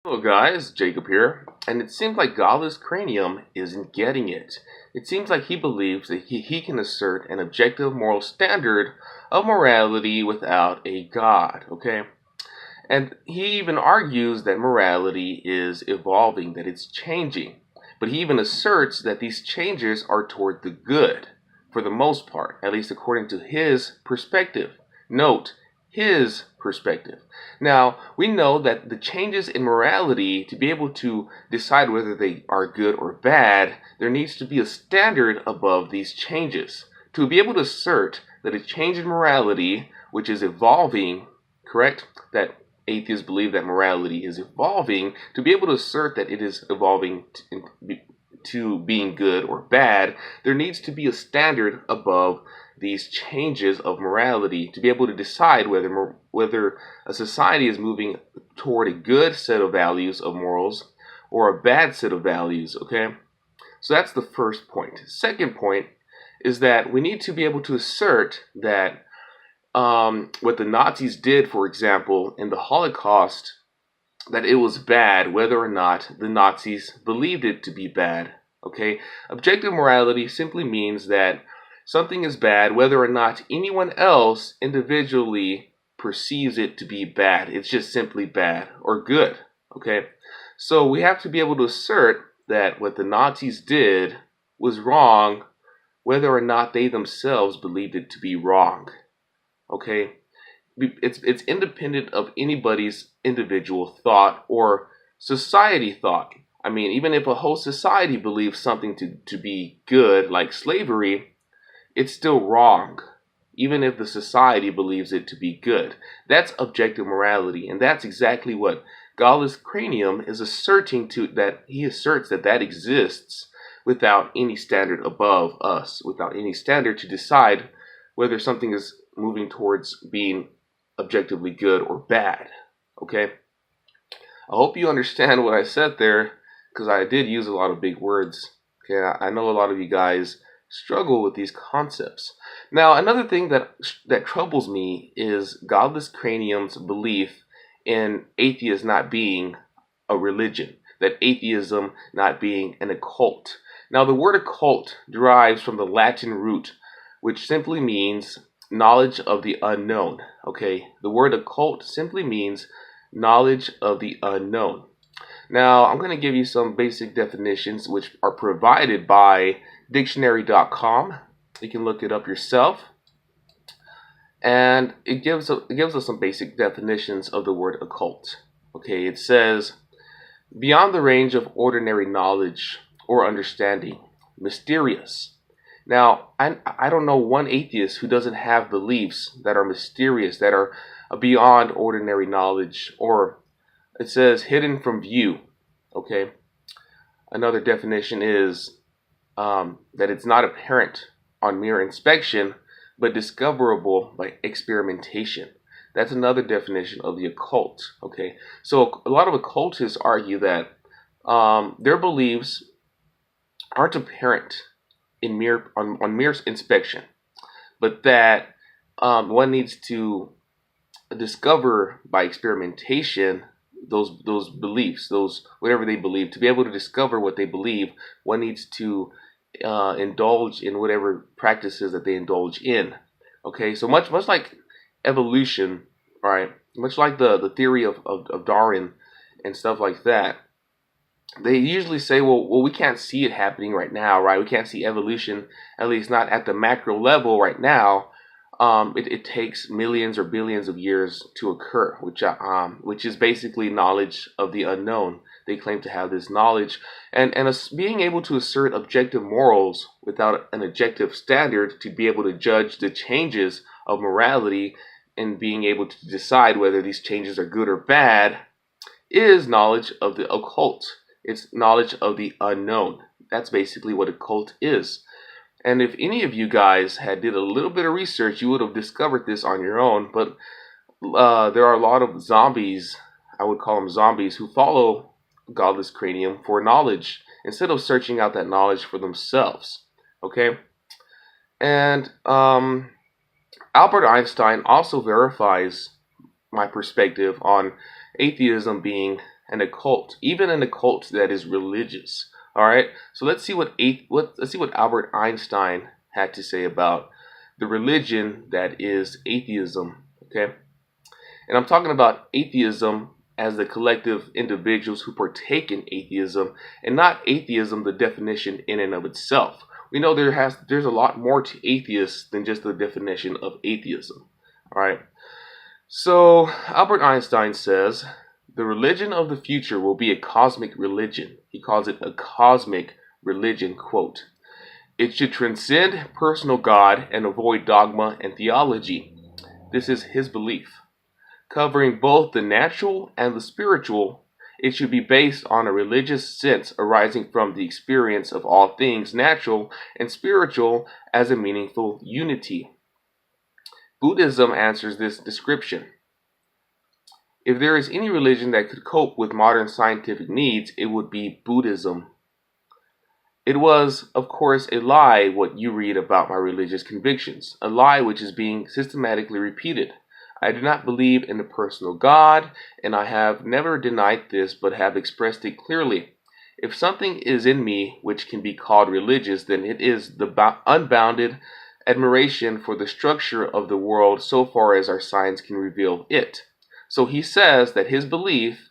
Hello guys, Jacob here, and it seems like Godless Cranium isn't getting it. It seems like he believes that he can assert an objective moral standard of morality without a God, okay? And he even argues that morality is evolving, that it's changing. But he even asserts that these changes are toward the good, for the most part, at least according to his perspective. Note, his perspective. Now, we know that the changes in morality, to be able to decide whether they are good or bad, there needs to be a standard above these changes. To be able to assert that a change in morality, which is evolving, correct? That atheists believe that morality is evolving, to be able to assert that it is evolving to being good or bad, there needs to be a standard above these changes of morality to be able to decide whether a society is moving toward a good set of values of morals or a bad set of values, okay? So that's the first point. Second point is that we need to be able to assert that what the Nazis did, for example, in the Holocaust, that it was bad whether or not the Nazis believed it to be bad. Okay? Objective morality simply means that something is bad whether or not anyone else individually perceives it to be bad. It's just simply bad or good. Okay? So we have to be able to assert that what the Nazis did was wrong whether or not they themselves believed it to be wrong. Okay? It's independent of anybody's individual thought or society thought. I mean, even if a whole society believes something to be good, like slavery, it's still wrong, even if the society believes it to be good. That's objective morality, and that's exactly what Godless Cranium is asserting to that he asserts that exists without any standard above us, without any standard to decide whether something is moving towards being objectively good or bad. Okay? I hope you understand what I said there, because I did use a lot of big words. Okay, I know a lot of you guys struggle with these concepts. Now, another thing that troubles me is Godless Cranium's belief in atheism not being a religion, that atheism not being an occult. Now, the word occult derives from the Latin root, which simply means knowledge of the unknown. Okay, the word occult simply means knowledge of the unknown. Now, I'm going to give you some basic definitions which are provided by dictionary.com. You can look it up yourself. And it gives us some basic definitions of the word occult. Okay, it says, beyond the range of ordinary knowledge or understanding, mysterious. Now, I don't know one atheist who doesn't have beliefs that are mysterious, that are beyond ordinary knowledge, or it says hidden from view. Okay. Another definition is that it's not apparent on mere inspection, but discoverable by experimentation. That's another definition of the occult. Okay. So a lot of occultists argue that their beliefs aren't apparent on mere inspection, but that one needs to discover by experimentation those beliefs, those whatever they believe. To be able to discover what they believe, one needs to indulge in whatever practices that they indulge in. Okay, so much like evolution, right? Much like the theory of Darwin and stuff like that. They usually say, well, we can't see it happening right now, right? We can't see evolution, at least not at the macro level right now. It takes millions or billions of years to occur, which is basically knowledge of the unknown. They claim to have this knowledge, and being able to assert objective morals without an objective standard to be able to judge the changes of morality and being able to decide whether these changes are good or bad is knowledge of the occult. It's knowledge of the unknown. That's basically what a cult is. And if any of you guys had did a little bit of research, you would have discovered this on your own. But there are a lot of zombies, I would call them zombies, who follow Godless Cranium for knowledge instead of searching out that knowledge for themselves. Okay? And Albert Einstein also verifies my perspective on atheism being an occult, even an occult that is religious. All right, so let's see what Albert Einstein had to say about the religion that is atheism. Okay, and I'm talking about atheism as the collective individuals who partake in atheism, and not atheism, the definition in and of itself. We know there's a lot more to atheists than just the definition of atheism. All right. So Albert Einstein says the religion of the future will be a cosmic religion. He calls it a cosmic religion, quote. It should transcend personal God and avoid dogma and theology. This is his belief. Covering both the natural and the spiritual, it should be based on a religious sense arising from the experience of all things natural and spiritual as a meaningful unity. Buddhism answers this description. If there is any religion that could cope with modern scientific needs, it would be Buddhism. It was, of course, a lie what you read about my religious convictions, a lie which is being systematically repeated. I do not believe in a personal God, and I have never denied this but have expressed it clearly. If something is in me which can be called religious, then it is the unbounded admiration for the structure of the world so far as our science can reveal it. So he says that his belief,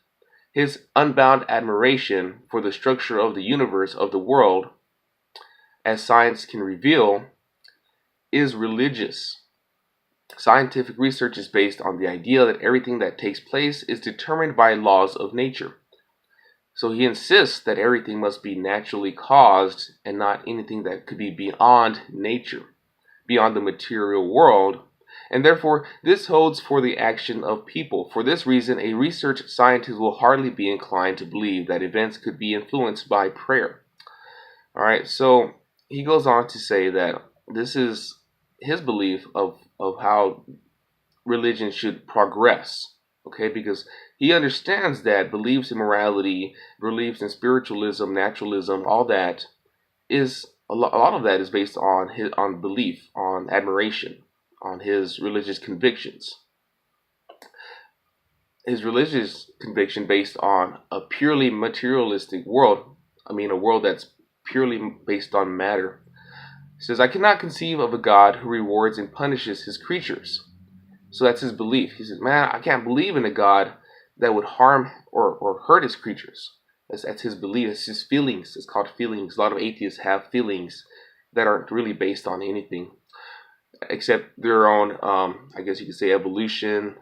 his unbound admiration for the structure of the universe, of the world, as science can reveal, is religious. Scientific research is based on the idea that everything that takes place is determined by laws of nature. So he insists that everything must be naturally caused and not anything that could be beyond nature, beyond the material world. And therefore, this holds for the action of people. For this reason, a research scientist will hardly be inclined to believe that events could be influenced by prayer. All right, so he goes on to say that this is his belief of how religion should progress, okay, because he understands that beliefs in morality, beliefs in spiritualism, naturalism, all that is a lot of that is based on belief, on admiration, on his religious convictions. His religious conviction based on a purely materialistic world, a world that's purely based on matter. He says, I cannot conceive of a God who rewards and punishes his creatures. So that's his belief. He says, man, I can't believe in a God that would harm or hurt his creatures. That's his belief. It's his feelings. It's called feelings. A lot of atheists have feelings that aren't really based on anything except their own, I guess you could say, evolution,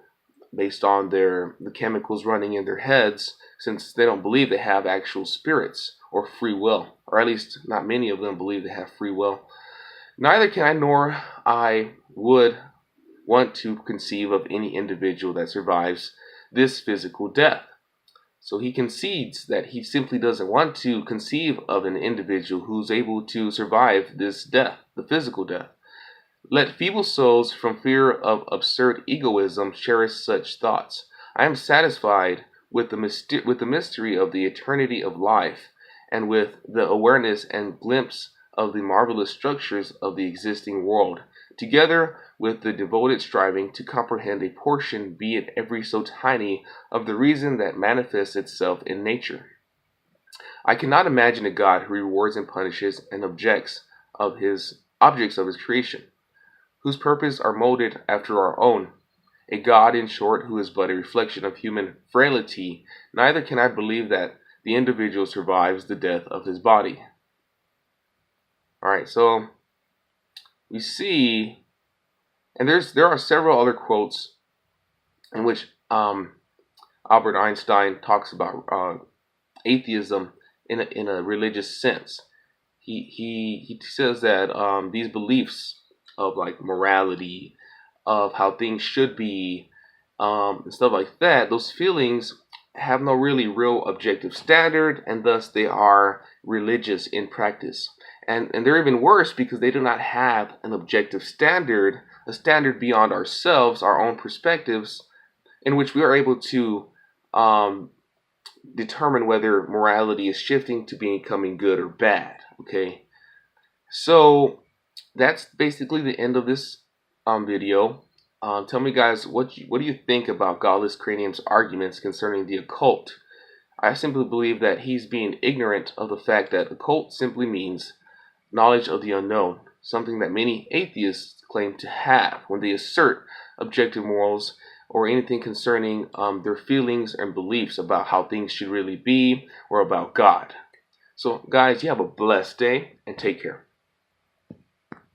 based on the chemicals running in their heads, since they don't believe they have actual spirits or free will, or at least not many of them believe they have free will. Neither can I nor I would want to conceive of any individual that survives this physical death. So he concedes that he simply doesn't want to conceive of an individual who's able to survive this death, the physical death. Let feeble souls, from fear of absurd egoism, cherish such thoughts. I am satisfied with the mystery of the eternity of life, and with the awareness and glimpse of the marvelous structures of the existing world, together with the devoted striving to comprehend a portion, be it ever so tiny, of the reason that manifests itself in nature. I cannot imagine a God who rewards and punishes and objects of his creation, whose purposes are molded after our own. A God, in short, who is but a reflection of human frailty. Neither can I believe that the individual survives the death of his body. Alright, so we see, and there are several other quotes in which Albert Einstein talks about atheism in a religious sense. He says that these beliefs of like morality, of how things should be, and stuff like that, those feelings have no really real objective standard, and thus they are religious in practice. And they're even worse because they do not have an objective standard, a standard beyond ourselves, our own perspectives, in which we are able to determine whether morality is shifting to becoming good or bad. Okay, so that's basically the end of this video. Tell me, guys, what do you think about Godless Cranium's arguments concerning the occult? I simply believe that he's being ignorant of the fact that occult simply means knowledge of the unknown, something that many atheists claim to have when they assert objective morals or anything concerning their feelings and beliefs about how things should really be or about God. So, guys, you have a blessed day and take care.